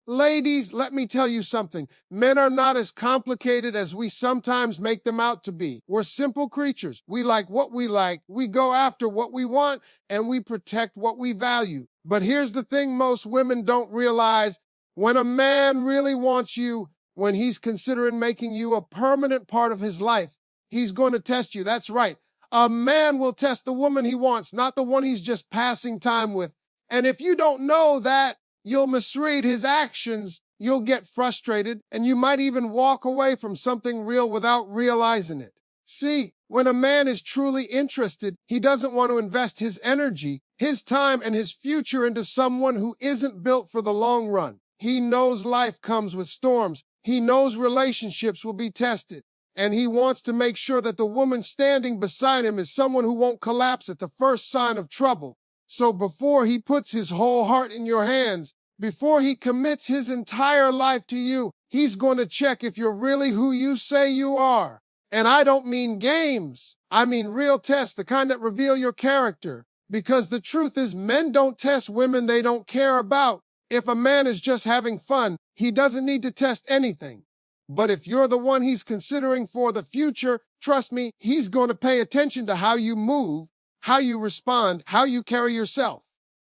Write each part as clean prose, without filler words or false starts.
Ladies, let me tell you something. Men are not as complicated as we sometimes make them out to be. We're simple creatures. We like what we like, we go after what we want, and we protect what we value. But here's the thing most women don't realize. When a man really wants you, when he's considering making you a permanent part of his life, he's going to test you. That's right. A man will test the woman he wants, not the one he's just passing time with. And if you don't know that, you'll misread his actions, you'll get frustrated, and you might even walk away from something real without realizing it. See, when a man is truly interested, he doesn't want to invest his energy, his time, and his future into someone who isn't built for the long run. He knows life comes with storms. He knows relationships will be tested. And he wants to make sure that the woman standing beside him is someone who won't collapse at the first sign of trouble. So before he puts his whole heart in your hands, before he commits his entire life to you, he's going to check if you're really who you say you are. And I don't mean games. I mean real tests, the kind that reveal your character. Because the truth is, men don't test women they don't care about. If a man is just having fun, he doesn't need to test anything. But if you're the one he's considering for the future, trust me, he's going to pay attention to how you move, how you respond, how you carry yourself.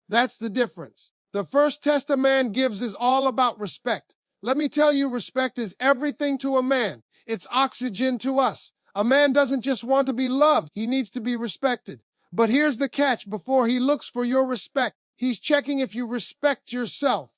That's the difference. The first test a man gives is all about respect. Let me tell you, respect is everything to a man. It's oxygen to us. A man doesn't just want to be loved, he needs to be respected. But here's the catch. Before he looks for your respect, he's checking if you respect yourself.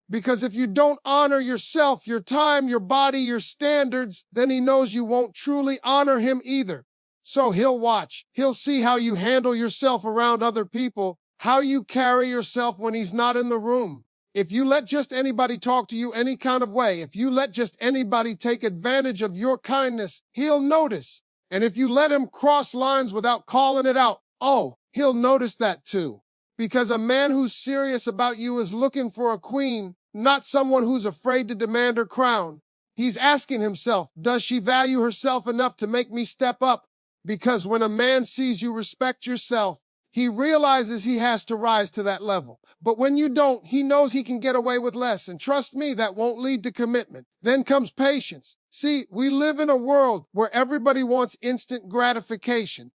Because if you don't honor yourself, your time, your body, your standards, then he knows you won't truly honor him either. So he'll watch. He'll see how you handle yourself around other people, how you carry yourself when he's not in the room. If you let just anybody talk to you any kind of way, if you let just anybody take advantage of your kindness, he'll notice. And if you let him cross lines without calling it out, oh, he'll notice that too. Because a man who's serious about you is looking for a queen, not someone who's afraid to demand her crown. He's asking himself, does she value herself enough to make me step up? Because when a man sees you respect yourself, he realizes he has to rise to that level. But when you don't, he knows he can get away with less. And trust me, that won't lead to commitment. Then comes patience. See, we live in a world where everybody wants instant gratification.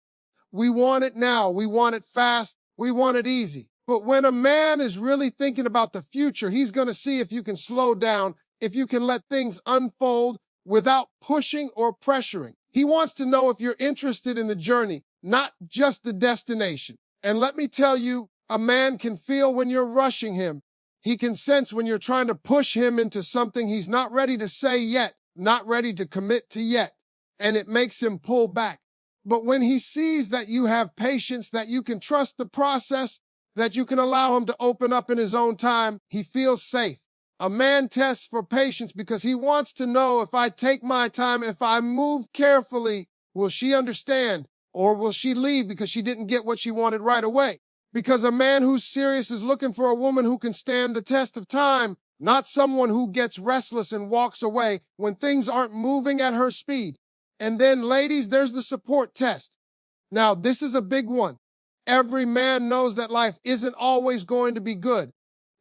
We want it now. We want it fast. We want it easy. But when a man is really thinking about the future, he's going to see if you can slow down, if you can let things unfold without pushing or pressuring. He wants to know if you're interested in the journey, not just the destination. And let me tell you, a man can feel when you're rushing him. He can sense when you're trying to push him into something he's not ready to say yet, not ready to commit to yet. And it makes him pull back. But when he sees that you have patience, that you can trust the process, that you can allow him to open up in his own time, he feels safe. A man tests for patience because he wants to know, if I take my time, if I move carefully, will she understand? Or will she leave because she didn't get what she wanted right away? Because a man who's serious is looking for a woman who can stand the test of time, not someone who gets restless and walks away when things aren't moving at her speed. And then, ladies, there's the support test. Now, this is a big one. Every man knows that life isn't always going to be good.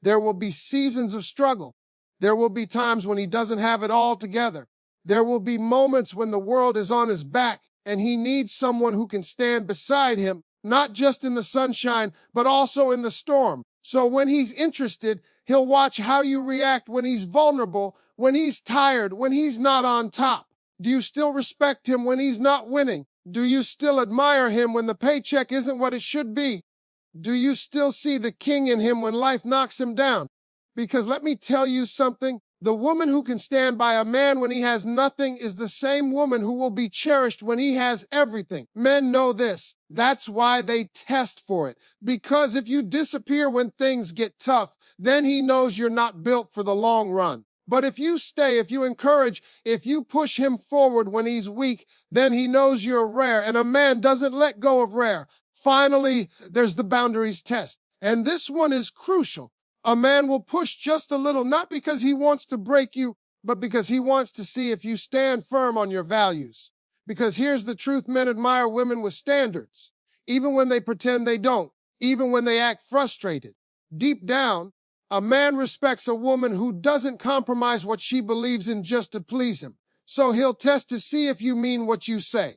There will be seasons of struggle. There will be times when he doesn't have it all together. There will be moments when the world is on his back and he needs someone who can stand beside him, not just in the sunshine, but also in the storm. So when he's interested, he'll watch how you react when he's vulnerable, when he's tired, when he's not on top. Do you still respect him when he's not winning? Do you still admire him when the paycheck isn't what it should be? Do you still see the king in him when life knocks him down? Because let me tell you something, the woman who can stand by a man when he has nothing is the same woman who will be cherished when he has everything. Men know this. That's why they test for it. Because if you disappear when things get tough, then he knows you're not built for the long run. But if you stay, if you encourage, if you push him forward when he's weak, then he knows you're rare, and a man doesn't let go of rare. Finally, there's the boundaries test. And this one is crucial. A man will push just a little, not because he wants to break you, but because he wants to see if you stand firm on your values. Because here's the truth, men admire women with standards, even when they pretend they don't, even when they act frustrated. Deep down, A man respects a woman who doesn't compromise what she believes in just to please him. So he'll test to see if you mean what you say.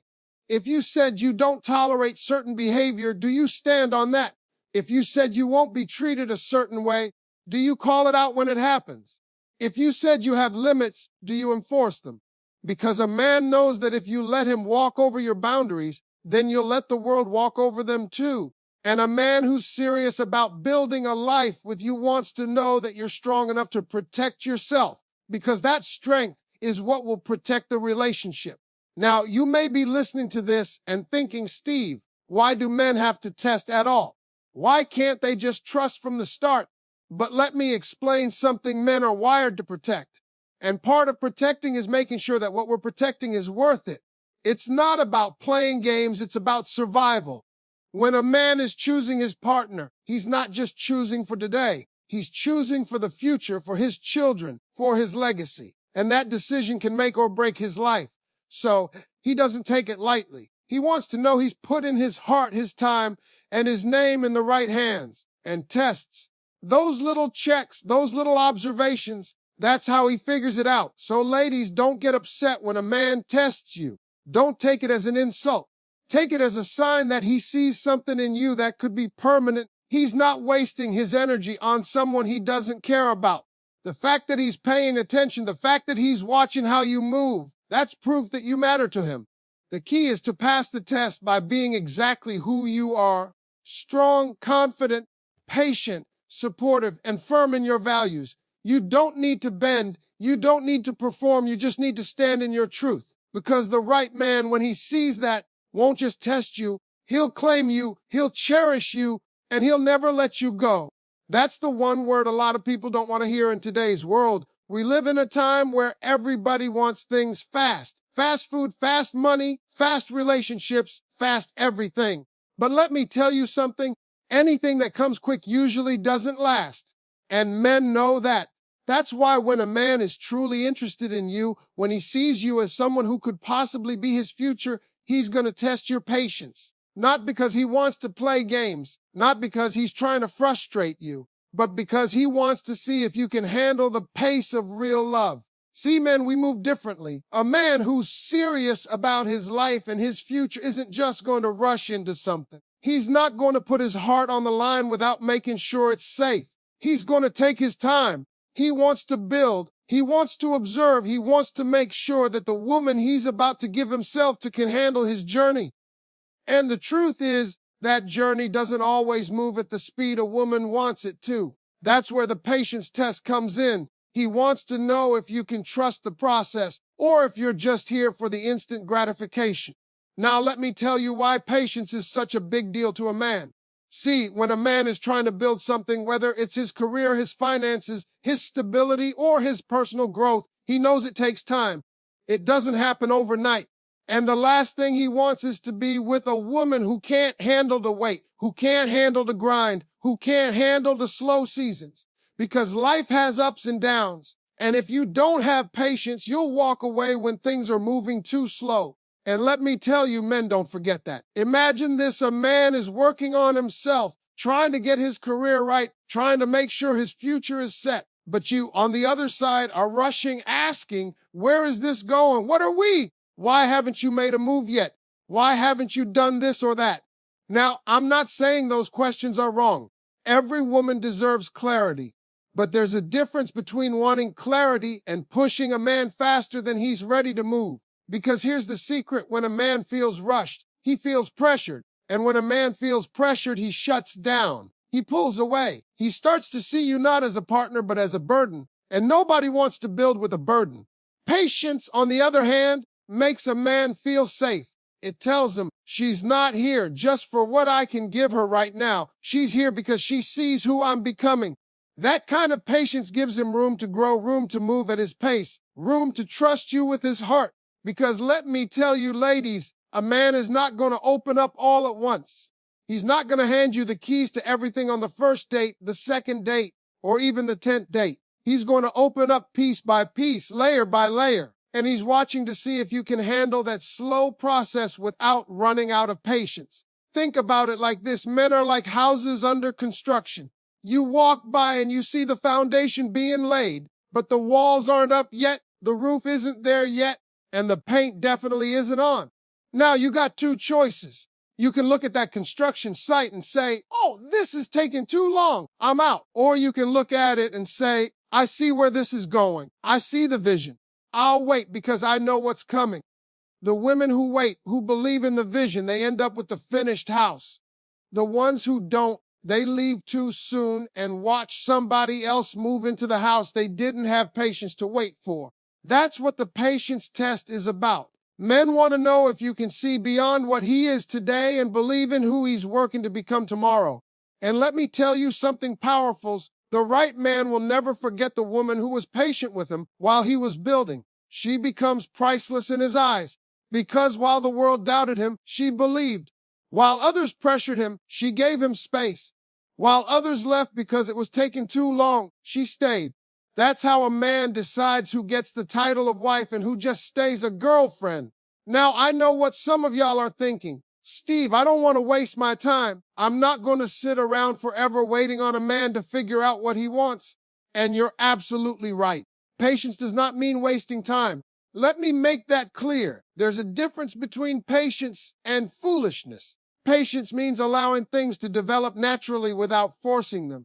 If you said you don't tolerate certain behavior, do you stand on that? If you said you won't be treated a certain way, do you call it out when it happens? If you said you have limits, do you enforce them? Because a man knows that if you let him walk over your boundaries, then you'll let the world walk over them too. And a man who's serious about building a life with you wants to know that you're strong enough to protect yourself, because that strength is what will protect the relationship. Now, you may be listening to this and thinking, Steve, why do men have to test at all? Why can't they just trust from the start? But let me explain something men are wired to protect. And part of protecting is making sure that what we're protecting is worth it. It's not about playing games, it's about survival. When a man is choosing his partner, he's not just choosing for today. He's choosing for the future, for his children, for his legacy. And that decision can make or break his life. So he doesn't take it lightly. He wants to know he's put in his heart, his time, and his name in the right hands. And tests, those little checks, those little observations, that's how he figures it out. So ladies, don't get upset when a man tests you. Don't take it as an insult. Take it as a sign that he sees something in you that could be permanent. He's not wasting his energy on someone he doesn't care about. The fact that he's paying attention, the fact that he's watching how you move, that's proof that you matter to him. The key is to pass the test by being exactly who you are: strong, confident, patient, supportive, and firm in your values. You don't need to bend. You don't need to perform. You just need to stand in your truth. Because the right man, when he sees that, won't just test you. He'll claim you. He'll cherish you. And he'll never let you go. That's the one word a lot of people don't want to hear in today's world. We live in a time where everybody wants things fast. Fast food, fast money, fast relationships, fast everything. But let me tell you something. Anything that comes quick usually doesn't last. And men know that. That's why when a man is truly interested in you, when he sees you as someone who could possibly be his future, he's going to test your patience. Not because he wants to play games, not because he's trying to frustrate you, but because he wants to see if you can handle the pace of real love. See, men, we move differently. A man who's serious about his life and his future isn't just going to rush into something. He's not going to put his heart on the line without making sure it's safe. He's going to take his time. He wants to build. He wants to observe. He wants to make sure that the woman he's about to give himself to can handle his journey. And the truth is, that journey doesn't always move at the speed a woman wants it to. That's where the patience test comes in. He wants to know if you can trust the process or if you're just here for the instant gratification. Now, let me tell you why patience is such a big deal to a man. See, when a man is trying to build something, whether it's his career, his finances, his stability, or his personal growth, he knows it takes time. It doesn't happen overnight. And the last thing he wants is to be with a woman who can't handle the weight, who can't handle the grind, who can't handle the slow seasons. Because life has ups and downs. And if you don't have patience, you'll walk away when things are moving too slow. And let me tell you, men, don't forget that. Imagine this: a man is working on himself, trying to get his career right, trying to make sure his future is set. But you, on the other side, are rushing, asking, where is this going? What are we? Why haven't you made a move yet? Why haven't you done this or that? Now, I'm not saying those questions are wrong. Every woman deserves clarity. But there's a difference between wanting clarity and pushing a man faster than he's ready to move. Because here's the secret: when a man feels rushed, he feels pressured. And when a man feels pressured, he shuts down. He pulls away. He starts to see you not as a partner, but as a burden. And nobody wants to build with a burden. Patience, on the other hand, makes a man feel safe. It tells him, she's not here just for what I can give her right now. She's here because she sees who I'm becoming. That kind of patience gives him room to grow, room to move at his pace, room to trust you with his heart. Because let me tell you, ladies, a man is not going to open up all at once. He's not going to hand you the keys to everything on the first date, the second date, or even the 10th date. He's going to open up piece by piece, layer by layer. And he's watching to see if you can handle that slow process without running out of patience. Think about it like this: men are like houses under construction. You walk by and you see the foundation being laid, but the walls aren't up yet, the roof isn't there yet, and the paint definitely isn't on. Now you got two choices. You can look at that construction site and say, oh, this is taking too long, I'm out. Or you can look at it and say, I see where this is going. I see the vision. I'll wait because I know what's coming. The women who wait, who believe in the vision, they end up with the finished house. The ones who don't, they leave too soon and watch somebody else move into the house they didn't have patience to wait for. That's what the patience test is about. Men want to know if you can see beyond what he is today and believe in who he's working to become tomorrow. And let me tell you something powerful. The right man will never forget the woman who was patient with him while he was building. She becomes priceless in his eyes because while the world doubted him, she believed. While others pressured him, she gave him space. While others left because it was taking too long, she stayed. That's how a man decides who gets the title of wife and who just stays a girlfriend. Now, I know what some of y'all are thinking. Steve, I don't want to waste my time. I'm not going to sit around forever waiting on a man to figure out what he wants. And you're absolutely right. Patience does not mean wasting time. Let me make that clear. There's a difference between patience and foolishness. Patience means allowing things to develop naturally without forcing them.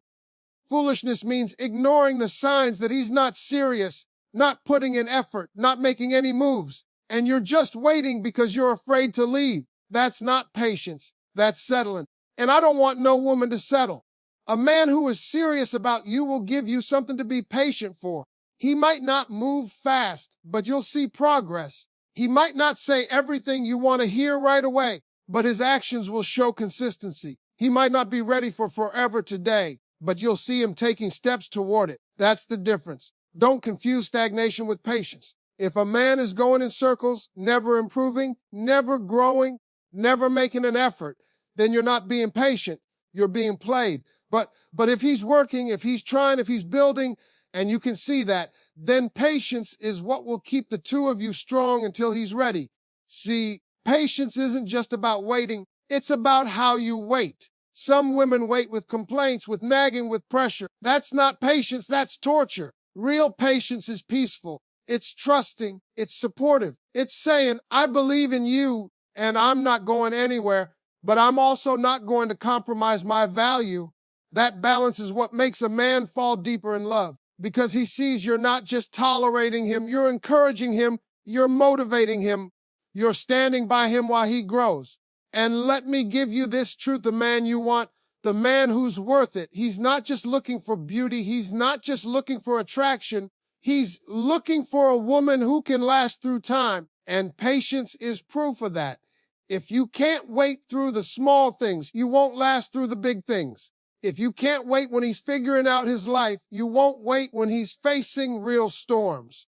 Foolishness means ignoring the signs that he's not serious, not putting in effort, not making any moves, and you're just waiting because you're afraid to leave. That's not patience. That's settling. And I don't want no woman to settle. A man who is serious about you will give you something to be patient for. He might not move fast, but you'll see progress. He might not say everything you want to hear right away, but his actions will show consistency. He might not be ready for forever today, but you'll see him taking steps toward it. That's the difference. Don't confuse stagnation with patience. If a man is going in circles, never improving, never growing, never making an effort, then you're not being patient. You're being played. But if he's working, if he's trying, if he's building, and you can see that, then patience is what will keep the two of you strong until he's ready. See, patience isn't just about waiting. It's about how you wait. Some women wait with complaints, with nagging, with pressure. That's not patience, that's torture. Real patience is peaceful. It's trusting. It's supportive. It's saying, I believe in you and I'm not going anywhere, but I'm also not going to compromise my value. That balance is what makes a man fall deeper in love because he sees you're not just tolerating him, you're encouraging him, you're motivating him, you're standing by him while he grows. And let me give you this truth, the man you want, the man who's worth it. He's not just looking for beauty. He's not just looking for attraction. He's looking for a woman who can last through time. And patience is proof of that. If you can't wait through the small things, you won't last through the big things. If you can't wait when he's figuring out his life, you won't wait when he's facing real storms.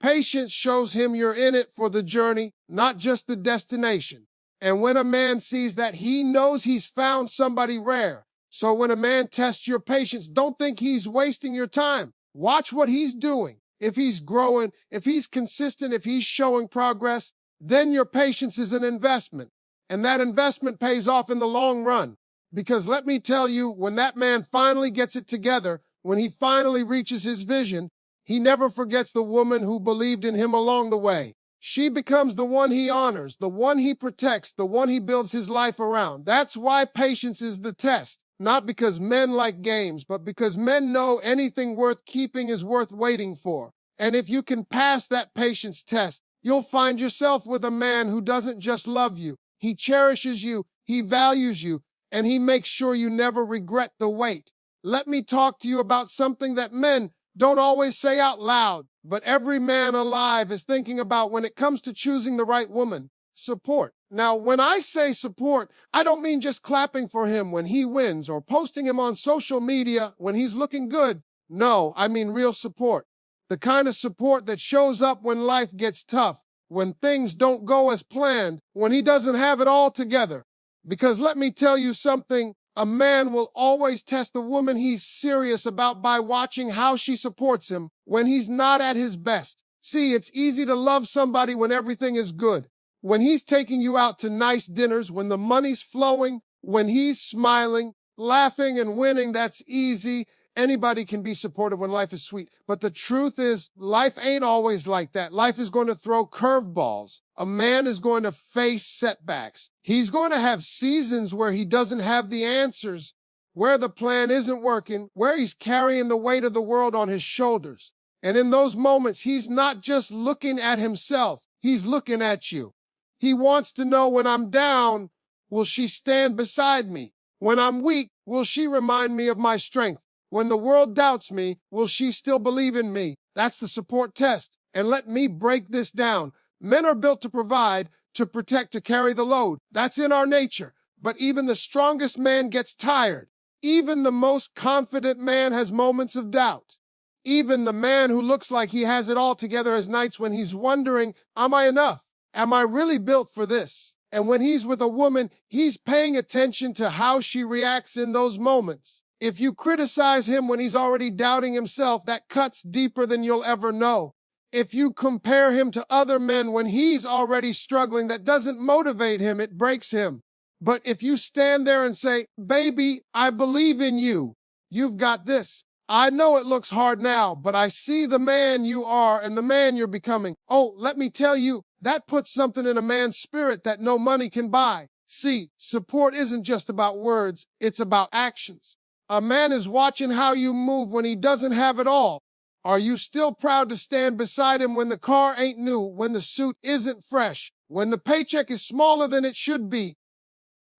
Patience shows him you're in it for the journey, not just the destination. And when a man sees that, he knows he's found somebody rare. So when a man tests your patience, don't think he's wasting your time. Watch what he's doing. If he's growing, if he's consistent, if he's showing progress, then your patience is an investment. And that investment pays off in the long run. Because let me tell you, when that man finally gets it together, when he finally reaches his vision, he never forgets the woman who believed in him along the way. She becomes the one he honors, the one he protects, the one he builds his life around. That's why patience is the test. Not because men like games, but because men know anything worth keeping is worth waiting for. And if you can pass that patience test, you'll find yourself with a man who doesn't just love you. He cherishes you, he values you, and he makes sure you never regret the wait. Let me talk to you about something that men don't always say out loud, but every man alive is thinking about when it comes to choosing the right woman. Support. Now, when I say support, I don't mean just clapping for him when he wins or posting him on social media when he's looking good. No, I mean real support. The kind of support that shows up when life gets tough, when things don't go as planned, when he doesn't have it all together. Because let me tell you something, a man will always test the woman he's serious about by watching how she supports him when he's not at his best. See, it's easy to love somebody when everything is good. When he's taking you out to nice dinners, when the money's flowing, when he's smiling, laughing and winning, that's easy. Anybody can be supportive when life is sweet. But the truth is, life ain't always like that. Life is going to throw curveballs. A man is going to face setbacks. He's going to have seasons where he doesn't have the answers, where the plan isn't working, where he's carrying the weight of the world on his shoulders. And in those moments, he's not just looking at himself, he's looking at you. He wants to know, when I'm down, will she stand beside me? When I'm weak, will she remind me of my strength? When the world doubts me, will she still believe in me? That's the support test. And let me break this down. Men are built to provide, to protect, to carry the load. That's in our nature. But even the strongest man gets tired. Even the most confident man has moments of doubt. Even the man who looks like he has it all together has nights when he's wondering, am I enough? Am I really built for this? And when he's with a woman, he's paying attention to how she reacts in those moments. If you criticize him when he's already doubting himself, that cuts deeper than you'll ever know. If you compare him to other men when he's already struggling, that doesn't motivate him, it breaks him. But if you stand there and say, baby, I believe in you, you've got this. I know it looks hard now, but I see the man you are and the man you're becoming. Oh, let me tell you, that puts something in a man's spirit that no money can buy. See, support isn't just about words, it's about actions. A man is watching how you move when he doesn't have it all. Are you still proud to stand beside him when the car ain't new, when the suit isn't fresh, when the paycheck is smaller than it should be?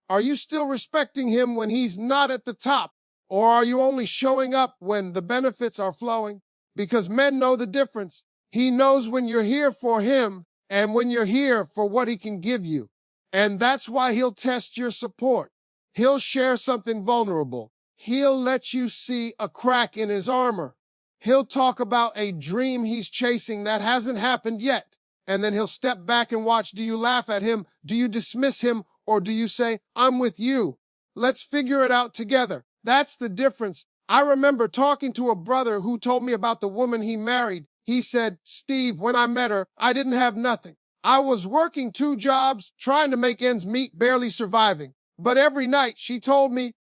Are you still respecting him when he's not at the top? Or are you only showing up when the benefits are flowing? Because men know the difference. He knows when you're here for him and when you're here for what he can give you. And that's why he'll test your support. He'll share something vulnerable. He'll let you see a crack in his armor. He'll talk about a dream he's chasing that hasn't happened yet. And then he'll step back and watch. Do you laugh at him? Do you dismiss him? Or do you say, I'm with you? Let's figure it out together. That's the difference. I remember talking to a brother who told me about the woman he married. He said, Steve, when I met her, I didn't have nothing. I was working 2 jobs, trying to make ends meet, barely surviving. But every night she told me,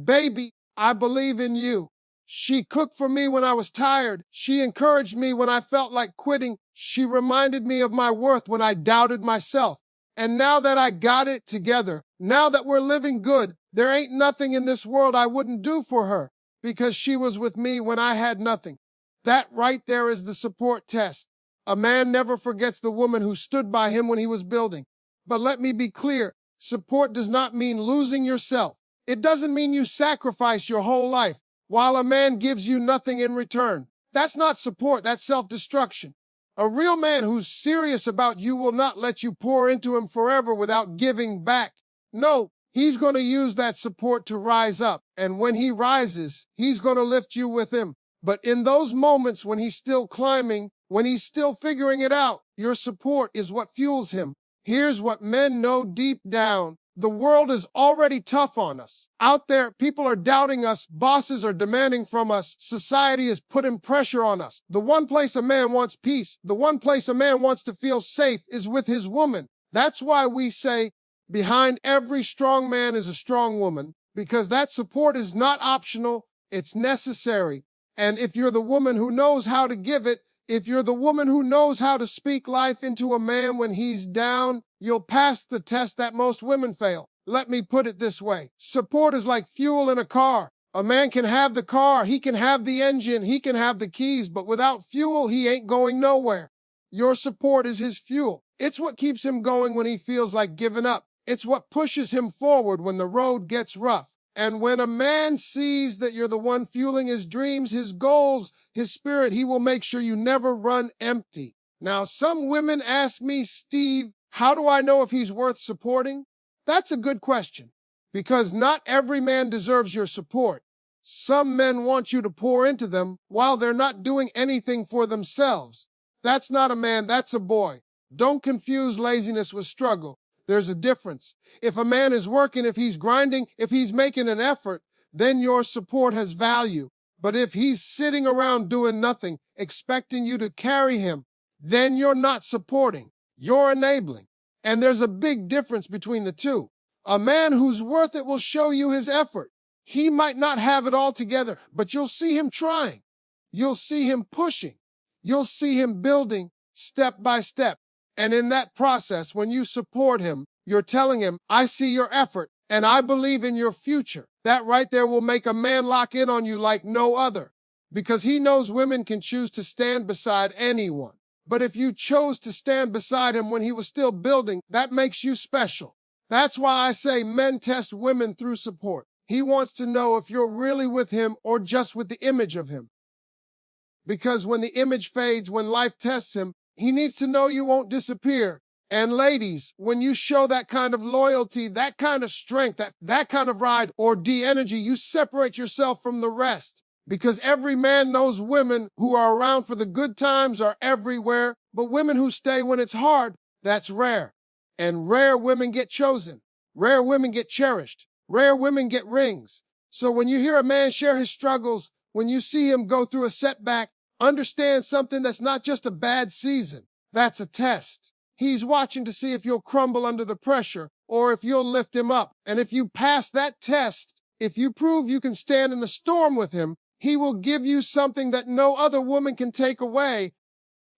baby, I believe in you. She cooked for me when I was tired. She encouraged me when I felt like quitting. She reminded me of my worth when I doubted myself. And now that I got it together, now that we're living good, there ain't nothing in this world I wouldn't do for her because she was with me when I had nothing. That right there is the support test. A man never forgets the woman who stood by him when he was building. But let me be clear, support does not mean losing yourself. It doesn't mean you sacrifice your whole life while a man gives you nothing in return. That's not support, that's self-destruction. A real man who's serious about you will not let you pour into him forever without giving back. No, he's going to use that support to rise up. And when he rises, he's going to lift you with him. But in those moments when he's still climbing, when he's still figuring it out, your support is what fuels him. Here's what men know deep down. The world is already tough on us. Out there, people are doubting us. Bosses are demanding from us. Society is putting pressure on us. The one place a man wants peace, the one place a man wants to feel safe is with his woman. That's why we say, behind every strong man is a strong woman, because that support is not optional, it's necessary. And if you're the woman who knows how to give it, if you're the woman who knows how to speak life into a man when he's down, you'll pass the test that most women fail. Let me put it this way. Support is like fuel in a car. A man can have the car, he can have the engine, he can have the keys, but without fuel, he ain't going nowhere. Your support is his fuel. It's what keeps him going when he feels like giving up. It's what pushes him forward when the road gets rough. And when a man sees that you're the one fueling his dreams, his goals, his spirit, he will make sure you never run empty. Now, some women ask me, Steve, how do I know if he's worth supporting? That's a good question, because not every man deserves your support. Some men want you to pour into them while they're not doing anything for themselves. That's not a man, that's a boy. Don't confuse laziness with struggle. There's a difference. If a man is working, if he's grinding, if he's making an effort, then your support has value. But if he's sitting around doing nothing, expecting you to carry him, then you're not supporting. You're enabling. And there's a big difference between the two. A man who's worth it will show you his effort. He might not have it all together, but you'll see him trying. You'll see him pushing. You'll see him building step by step. And in that process, when you support him, you're telling him, I see your effort and I believe in your future. That right there will make a man lock in on you like no other, because he knows women can choose to stand beside anyone. But if you chose to stand beside him when he was still building, that makes you special. That's why I say men test women through support. He wants to know if you're really with him or just with the image of him. Because when the image fades, when life tests him, he needs to know you won't disappear. And ladies, when you show that kind of loyalty, that kind of strength, that kind of ride or D energy, you separate yourself from the rest. Because every man knows women who are around for the good times are everywhere, but women who stay when it's hard, that's rare. And rare women get chosen. Rare women get cherished. Rare women get rings. So when you hear a man share his struggles, when you see him go through a setback, understand something that's not just a bad season. That's a test. He's watching to see if you'll crumble under the pressure or if you'll lift him up. And if you pass that test, if you prove you can stand in the storm with him, he will give you something that no other woman can take away: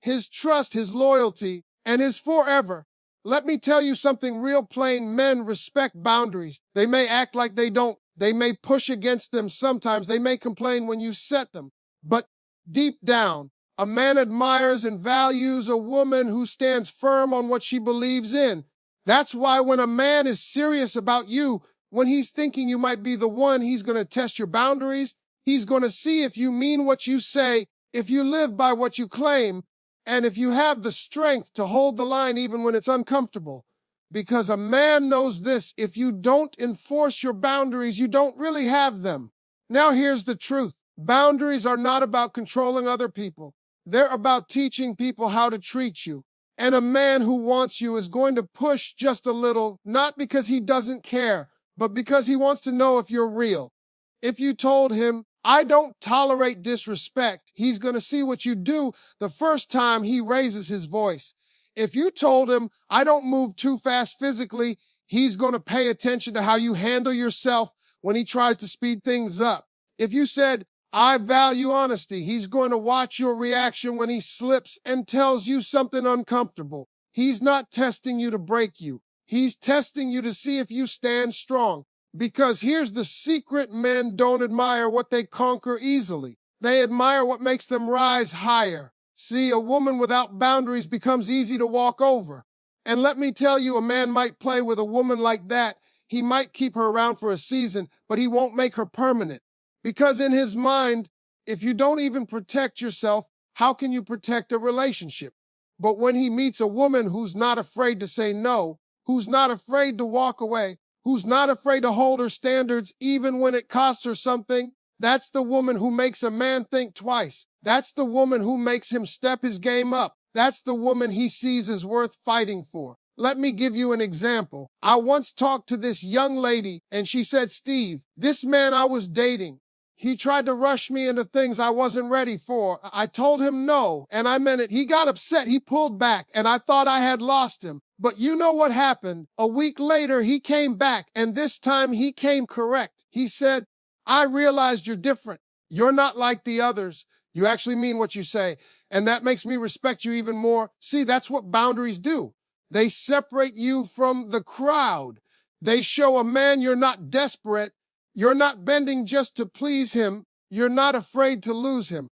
his trust, his loyalty, and his forever. Let me tell you something real plain. Men respect boundaries. They may act like they don't. They may push against them sometimes. They may complain when you set them. But deep down, a man admires and values a woman who stands firm on what she believes in. That's why when a man is serious about you, when he's thinking you might be the one, he's going to test your boundaries. He's going to see if you mean what you say, if you live by what you claim, and if you have the strength to hold the line even when it's uncomfortable. Because a man knows this: if you don't enforce your boundaries, you don't really have them. Now here's the truth. Boundaries are not about controlling other people. They're about teaching people how to treat you. And a man who wants you is going to push just a little, not because he doesn't care, but because he wants to know if you're real. If you told him, I don't tolerate disrespect, he's going to see what you do the first time he raises his voice. If you told him, I don't move too fast physically, he's going to pay attention to how you handle yourself when he tries to speed things up. If you said, I value honesty, he's going to watch your reaction when he slips and tells you something uncomfortable. He's not testing you to break you. He's testing you to see if you stand strong. Because here's the secret: men don't admire what they conquer easily. They admire what makes them rise higher. See, a woman without boundaries becomes easy to walk over. And let me tell you, a man might play with a woman like that. He might keep her around for a season, but he won't make her permanent. Because in his mind, if you don't even protect yourself, how can you protect a relationship? But when he meets a woman who's not afraid to say no, who's not afraid to walk away, who's not afraid to hold her standards even when it costs her something, that's the woman who makes a man think twice. That's the woman who makes him step his game up. That's the woman he sees as worth fighting for. Let me give you an example. I once talked to this young lady, and she said, Steve, this man I was dating, he tried to rush me into things I wasn't ready for. I told him no, and I meant it. He got upset. He pulled back, and I thought I had lost him. But you know what happened? A week later, he came back, and this time he came correct. He said, I realized you're different. You're not like the others. You actually mean what you say, and that makes me respect you even more. See, that's what boundaries do. They separate you from the crowd. They show a man you're not desperate. You're not bending just to please him. You're not afraid to lose him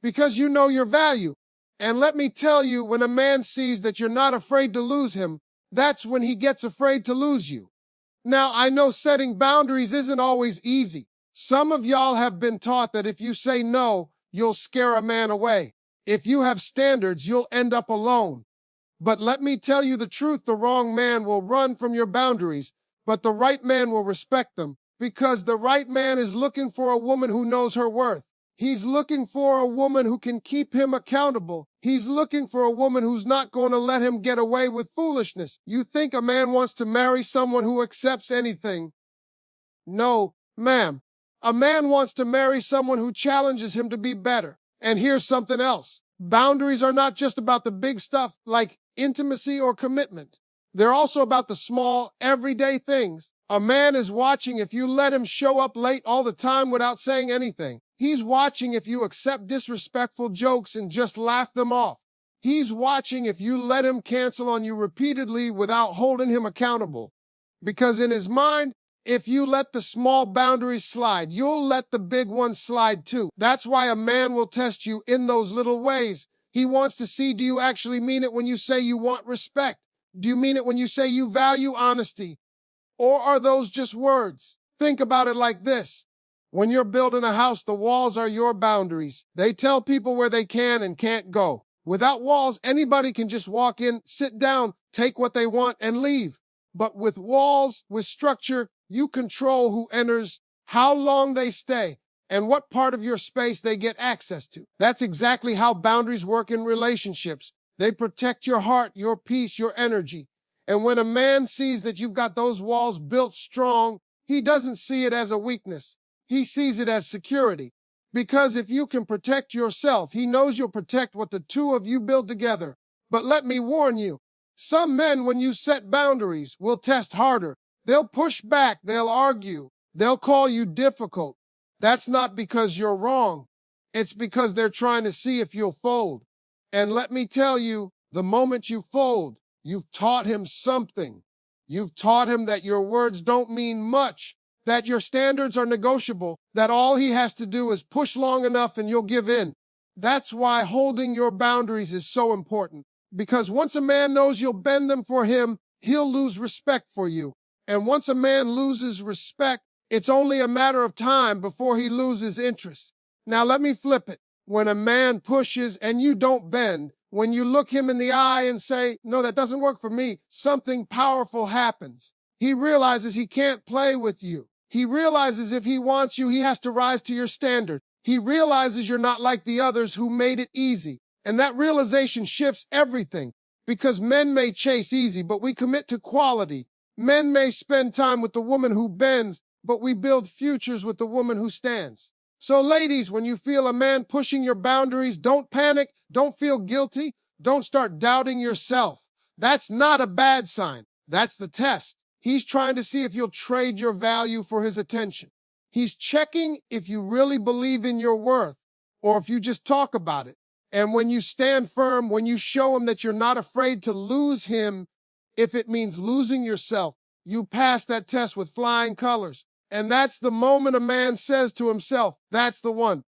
because you know your value. And let me tell you, when a man sees that you're not afraid to lose him, that's when he gets afraid to lose you. Now, I know setting boundaries isn't always easy. Some of y'all have been taught that if you say no, you'll scare a man away. If you have standards, you'll end up alone. But let me tell you the truth: the wrong man will run from your boundaries, but the right man will respect them. Because the right man is looking for a woman who knows her worth. He's looking for a woman who can keep him accountable. He's looking for a woman who's not going to let him get away with foolishness. You think a man wants to marry someone who accepts anything? No, ma'am. A man wants to marry someone who challenges him to be better. And here's something else. Boundaries are not just about the big stuff like intimacy or commitment. They're also about the small, everyday things. A man is watching if you let him show up late all the time without saying anything. He's watching if you accept disrespectful jokes and just laugh them off. He's watching if you let him cancel on you repeatedly without holding him accountable. Because in his mind, if you let the small boundaries slide, you'll let the big ones slide too. That's why a man will test you in those little ways. He wants to see, do you actually mean it when you say you want respect? Do you mean it when you say you value honesty? Or are those just words? Think about it like this. When you're building a house, the walls are your boundaries. They tell people where they can and can't go. Without walls, anybody can just walk in, sit down, take what they want, and leave. But with walls, with structure, you control who enters, how long they stay, and what part of your space they get access to. That's exactly how boundaries work in relationships. They protect your heart, your peace, your energy. And when a man sees that you've got those walls built strong, he doesn't see it as a weakness. He sees it as security. Because if you can protect yourself, he knows you'll protect what the two of you build together. But let me warn you, some men, when you set boundaries, will test harder. They'll push back, they'll argue, they'll call you difficult. That's not because you're wrong. It's because they're trying to see if you'll fold. And let me tell you, the moment you fold, you've taught him something. You've taught him that your words don't mean much, that your standards are negotiable, that all he has to do is push long enough and you'll give in. That's why holding your boundaries is so important. Because once a man knows you'll bend them for him, he'll lose respect for you. And once a man loses respect, it's only a matter of time before he loses interest. Now let me flip it. When a man pushes and you don't bend, when you look him in the eye and say, no, that doesn't work for me, something powerful happens. He realizes he can't play with you. He realizes if he wants you, he has to rise to your standard. He realizes you're not like the others who made it easy. And that realization shifts everything. Because men may chase easy, but we commit to quality. Men may spend time with the woman who bends, but we build futures with the woman who stands. So ladies, when you feel a man pushing your boundaries, don't panic, don't feel guilty, don't start doubting yourself. That's not a bad sign. That's the test. He's trying to see if you'll trade your value for his attention. He's checking if you really believe in your worth or if you just talk about it. And when you stand firm, when you show him that you're not afraid to lose him, if it means losing yourself, you pass that test with flying colors. And that's the moment a man says to himself, that's the one.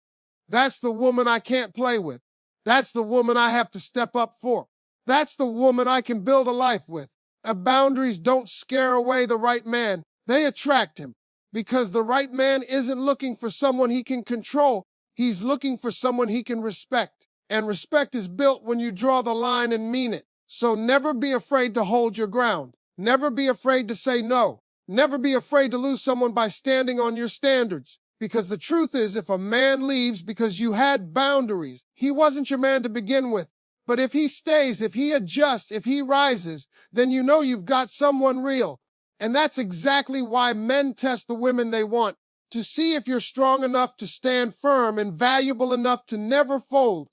That's the woman I can't play with. That's the woman I have to step up for. That's the woman I can build a life with. Boundaries don't scare away the right man. They attract him. Because the right man isn't looking for someone he can control. He's looking for someone he can respect. And respect is built when you draw the line and mean it. So never be afraid to hold your ground. Never be afraid to say no. Never be afraid to lose someone by standing on your standards. Because the truth is, if a man leaves because you had boundaries, he wasn't your man to begin with. But if he stays, if he adjusts, if he rises, then you know you've got someone real. And that's exactly why men test the women they want, to see if you're strong enough to stand firm and valuable enough to never fold.